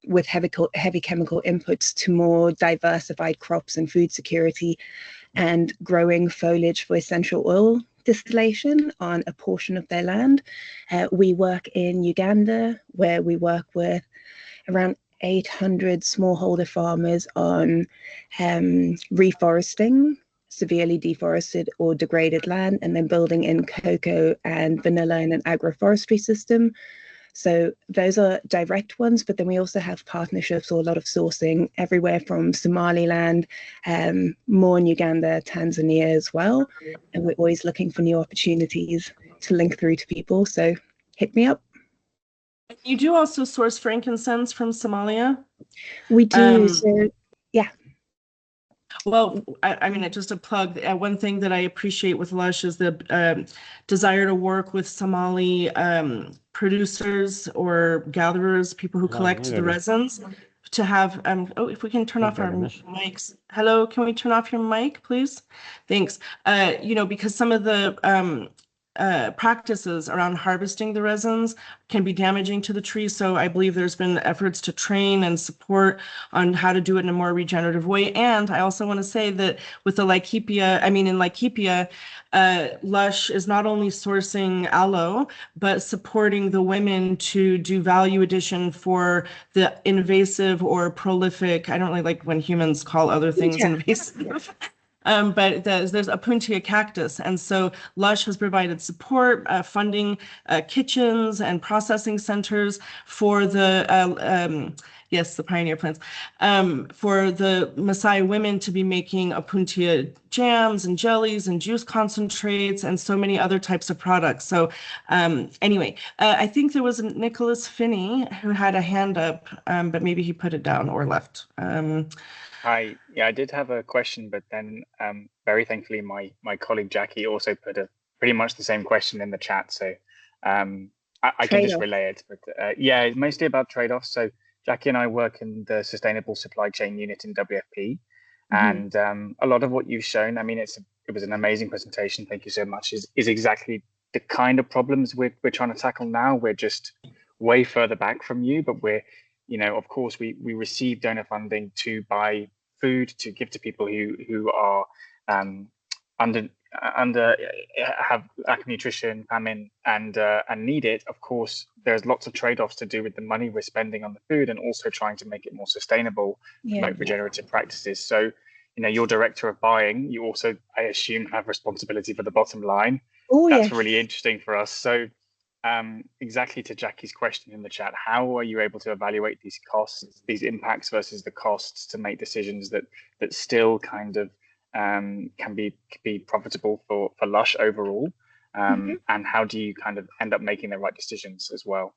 with heavy chemical inputs to more diversified crops and food security, and growing foliage for essential oil distillation on a portion of their land. We work in Uganda, where we work with around 800 smallholder farmers on reforesting severely deforested or degraded land, and then building in cocoa and vanilla in an agroforestry system. So those are direct ones, but then we also have partnerships or a lot of sourcing everywhere from Somaliland, more in Uganda, Tanzania as well. And we're always looking for new opportunities to link through to people. So hit me up. You do also source frankincense from Somalia? We do. So yeah. Well, I mean, just a plug. One thing that I appreciate with Lush is the desire to work with Somali producers or gatherers, people who collect the resins, to have, if we can turn off our mics. Hello, can we turn off your mic, please? Thanks. Because some of the practices around harvesting the resins can be damaging to the tree. So I believe there's been efforts to train and support on how to do it in a more regenerative way. And I also want to say that with the Laikipia, in Laikipia, Lush is not only sourcing aloe, but supporting the women to do value addition for the invasive or prolific. I don't really like when humans call other things invasive. But there's Opuntia cactus. And so Lush has provided support, funding kitchens and processing centers for the, yes, the pioneer plants, for the Maasai women to be making Opuntia jams and jellies and juice concentrates and so many other types of products. So anyway, I think there was a Nicholas Finney who had a hand up, but maybe he put it down or left. Hi, yeah, I did have a question, but then very thankfully my colleague Jackie also put a pretty much the same question in the chat. So I can just relay it, but yeah, mostly about trade-offs. So Jackie and I work in the Sustainable Supply Chain Unit in WFP, and a lot of what you've shown, it was an amazing presentation. Thank you so much. Is exactly the kind of problems we're trying to tackle now. We're just way further back from you, but we're, of course, we receive donor funding to buy food to give to people who are under have lack of nutrition, famine, and need it. Of course, there's lots of trade-offs to do with the money we're spending on the food, and also trying to make it more sustainable, like regenerative practices. So, you're director of buying. You also, I assume, have responsibility for the bottom line. Oh, that's really interesting for us. So, exactly to Jackie's question in the chat, how are you able to evaluate these costs, these impacts versus the costs to make decisions that still kind of can be profitable for Lush overall? And how do you kind of end up making the right decisions as well?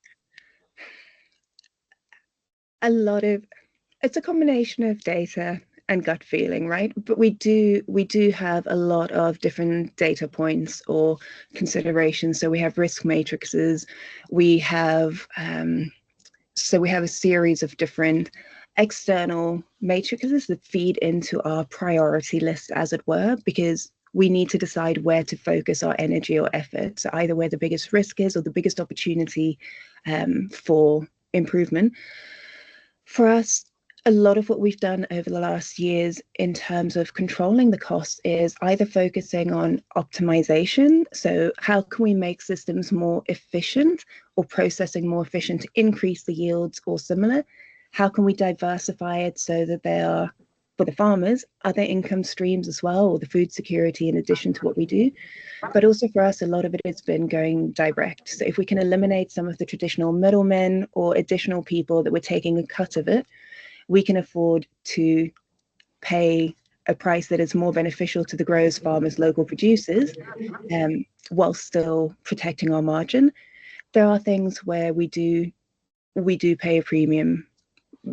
It's a combination of data and gut feeling, right? But we do have a lot of different data points or considerations. So we have risk matrices, we have a series of different external matrices that feed into our priority list, as it were, because we need to decide where to focus our energy or effort. So either where the biggest risk is or the biggest opportunity for improvement. For us, a lot of what we've done over the last years in terms of controlling the costs is either focusing on optimization. So how can we make systems more efficient or processing more efficient to increase the yields or similar? How can we diversify it so that there are, for the farmers, other income streams as well, or the food security in addition to what we do? But also for us, a lot of it has been going direct. So if we can eliminate some of the traditional middlemen or additional people that were taking a cut of it, we can afford to pay a price that is more beneficial to the growers, farmers, local producers, while still protecting our margin. There are things where we do pay a premium,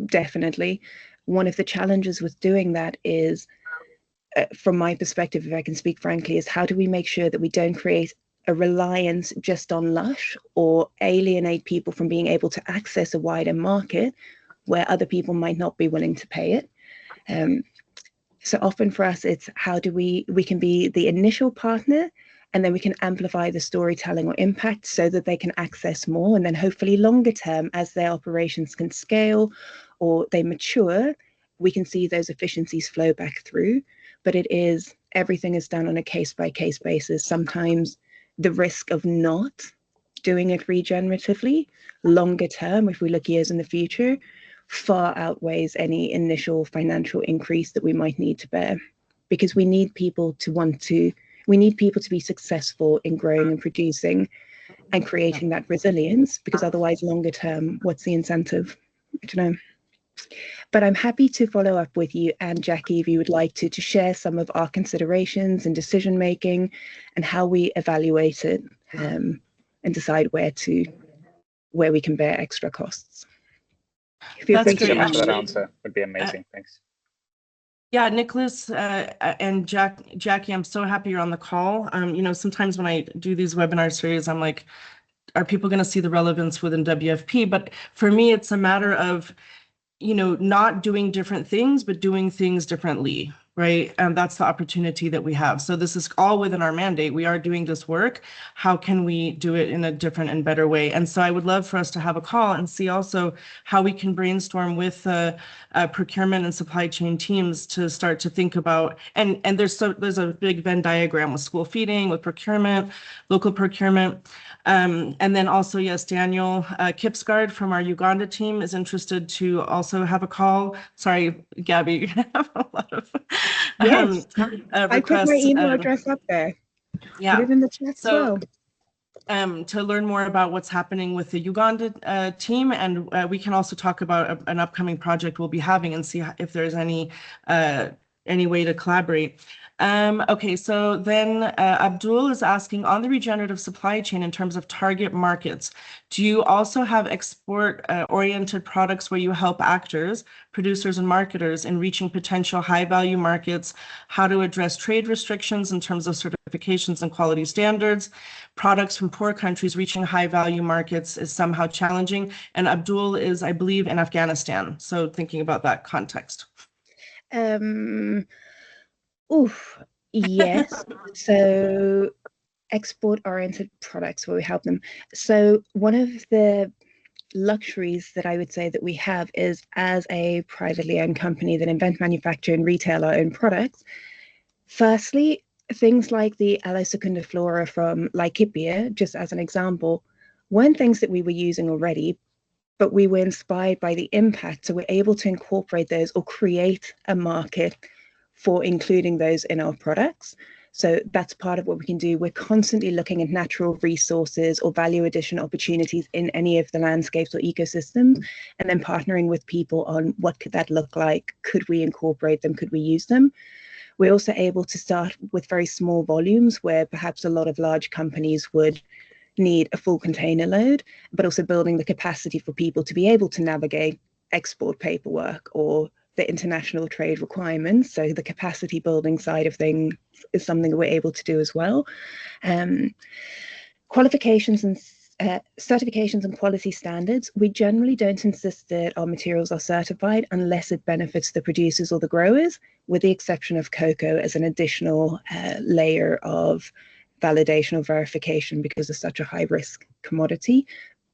definitely. One of the challenges with doing that is, from my perspective, if I can speak frankly, is how do we make sure that we don't create a reliance just on Lush or alienate people from being able to access a wider market where other people might not be willing to pay it. So often for us, it's how do we can be the initial partner, and then we can amplify the storytelling or impact so that they can access more. And then hopefully longer term, as their operations can scale or they mature, we can see those efficiencies flow back through. But everything is done on a case-by-case basis. Sometimes the risk of not doing it regeneratively, longer term, if we look years in the future, far outweighs any initial financial increase that we might need to bear, because we need people to be successful in growing and producing and creating that resilience, because otherwise longer term, what's the incentive? I don't know. But I'm happy to follow up with you and Jackie if you would like to share some of our considerations and decision making and how we evaluate it and decide where we can bear extra costs. Thank you so much for that answer. Would be amazing. Thanks. Yeah, Nicholas and Jackie, I'm so happy you're on the call. Sometimes when I do these webinar series, I'm like, are people going to see the relevance within WFP? But for me, it's a matter of, not doing different things, but doing things differently. right? And that's the opportunity that we have. So this is all within our mandate. We are doing this work. How can we do it in a different and better way? And so I would love for us to have a call and see also how we can brainstorm with procurement and supply chain teams to start to think about, and there's a big Venn diagram with school feeding, with procurement, local procurement. And then also, yes, Daniel Kipsgard from our Uganda team is interested to also have a call. Sorry, Gabby, you're gonna have a lot of Yes, I put my requests. email address up there. Yeah. Put it in the chat as well. To learn more about what's happening with the Uganda team, and we can also talk about an upcoming project we'll be having and see if there's any way to collaborate. Okay, so then Abdul is asking, on the regenerative supply chain in terms of target markets, do you also have export-oriented products where you help actors, producers and marketers in reaching potential high-value markets, how to address trade restrictions in terms of certifications and quality standards? Products from poor countries reaching high-value markets is somehow challenging, and Abdul is, I believe, in Afghanistan, so thinking about that context. Yes. So export-oriented products where we help them. So one of the luxuries that I would say that we have is, as a privately owned company that invent, manufacture, and retail our own products, firstly, things like the aloe secundiflora from Laikipia, just as an example, weren't things that we were using already, but we were inspired by the impact. So we're able to incorporate those or create a market for including those in our products. So that's part of what we can do. We're constantly looking at natural resources or value addition opportunities in any of the landscapes or ecosystems, and then partnering with people on what could that look like? Could we incorporate them? Could we use them? We're also able to start with very small volumes where perhaps a lot of large companies would need a full container load, but also building the capacity for people to be able to navigate export paperwork or the international trade requirements. So the capacity building side of things is something that we're able to do as well. Qualifications and certifications and quality standards, we generally don't insist that our materials are certified unless it benefits the producers or the growers, with the exception of cocoa as an additional layer of validation or verification because it's such a high risk commodity.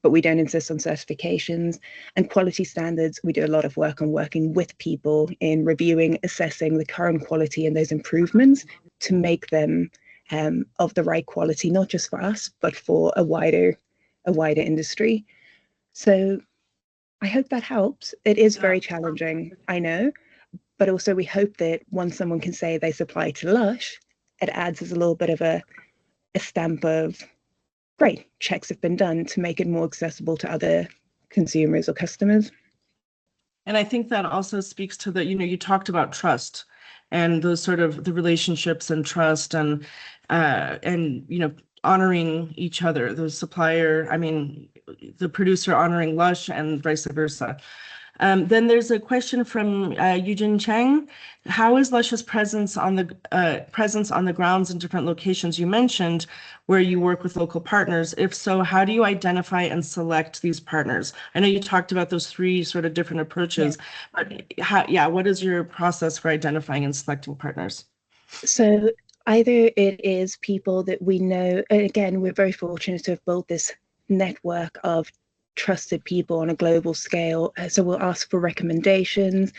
But we don't insist on certifications. And quality standards, we do a lot of work on working with people in reviewing, assessing the current quality and those improvements to make them of the right quality, not just for us, but for a wider industry. So I hope that helps. It is very challenging, I know, but also we hope that once someone can say they supply to Lush, it adds as a little bit of a stamp of, great, checks have been done to make it more accessible to other consumers or customers. And I think that also speaks to the, you talked about trust and those sort of the relationships and trust and honoring each other, the supplier, the producer honoring Lush and vice versa. Then there's a question from Eugene Chang. How is Lush's presence on the grounds in different locations you mentioned where you work with local partners? If so, how do you identify and select these partners? I know you talked about those three sort of different approaches, but what is your process for identifying and selecting partners? So either it is people that we know, and again, we're very fortunate to have built this network of trusted people on a global scale. So we'll ask for recommendations.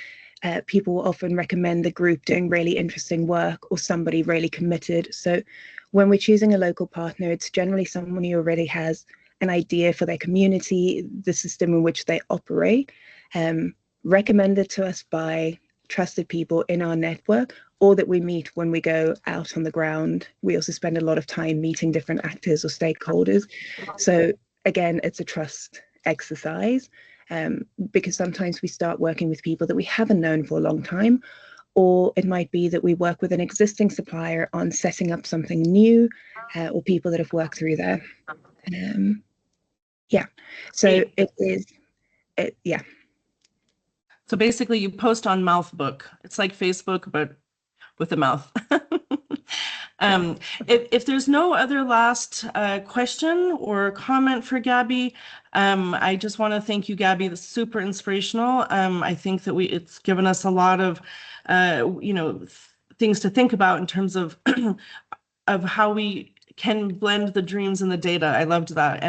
People will often recommend the group doing really interesting work or somebody really committed. So when we're choosing a local partner, it's generally someone who already has an idea for their community, the system in which they operate, recommended to us by trusted people in our network, or that we meet when we go out on the ground. We also spend a lot of time meeting different actors or stakeholders. So again, it's a trust exercise, because sometimes we start working with people that we haven't known for a long time, or it might be that we work with an existing supplier on setting up something new, or people that have worked through there. So So basically you post on Mouthbook. It's like Facebook, but with a mouth. If there's no other last question or comment for Gabby, I just want to thank you, Gabby. That's super inspirational. I think that it's given us a lot of, things to think about in terms of of how we can blend the dreams and the data. I loved that,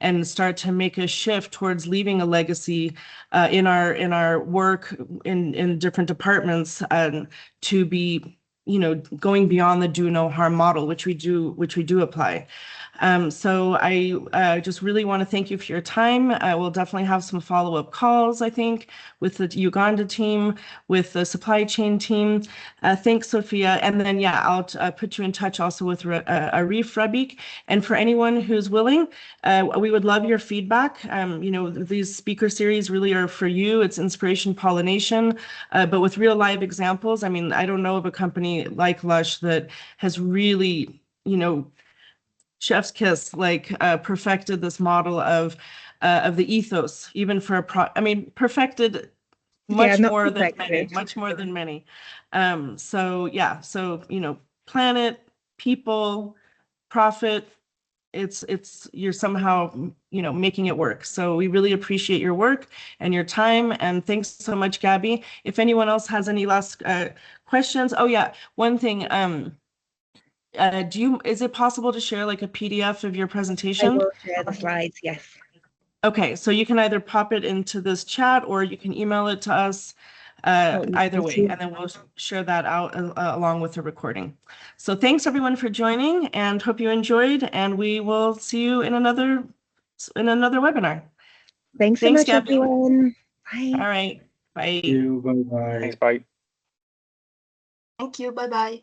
and start to make a shift towards leaving a legacy in our work in different departments, to be, you know, going beyond the do no harm model, which we do apply. So I just really want to thank you for your time. We'll definitely have some follow-up calls, I think, with the Uganda team, with the supply chain team. Thanks, Sophia. And then, yeah, I'll put you in touch also with Arif Rabik. And for anyone who's willing, we would love your feedback. You know, these speaker series really are for you. It's inspiration pollination, but with real live examples. I mean, I don't know of a company like Lush that has really, you know, chef's kiss, like perfected this model of the ethos, even for I mean, perfected much more than many, much more than many. So yeah, so, you know, planet, people, profit, you're somehow, you know, making it work. So we really appreciate your work and your time, and thanks so much, Gabby. If anyone else has any last questions. Oh yeah, one thing, is it possible to share like a PDF of your presentation? I will share the slides, yes. Okay, so you can either pop it into this chat or you can email it to us, either way, and then we'll share that out along with the recording. So thanks everyone for joining, and hope you enjoyed, and we will see you in another webinar. Thanks so much, Gabby. Everyone. Bye. All right, bye. Thank you. Bye-bye. Thanks, bye. Thank you. Bye-bye.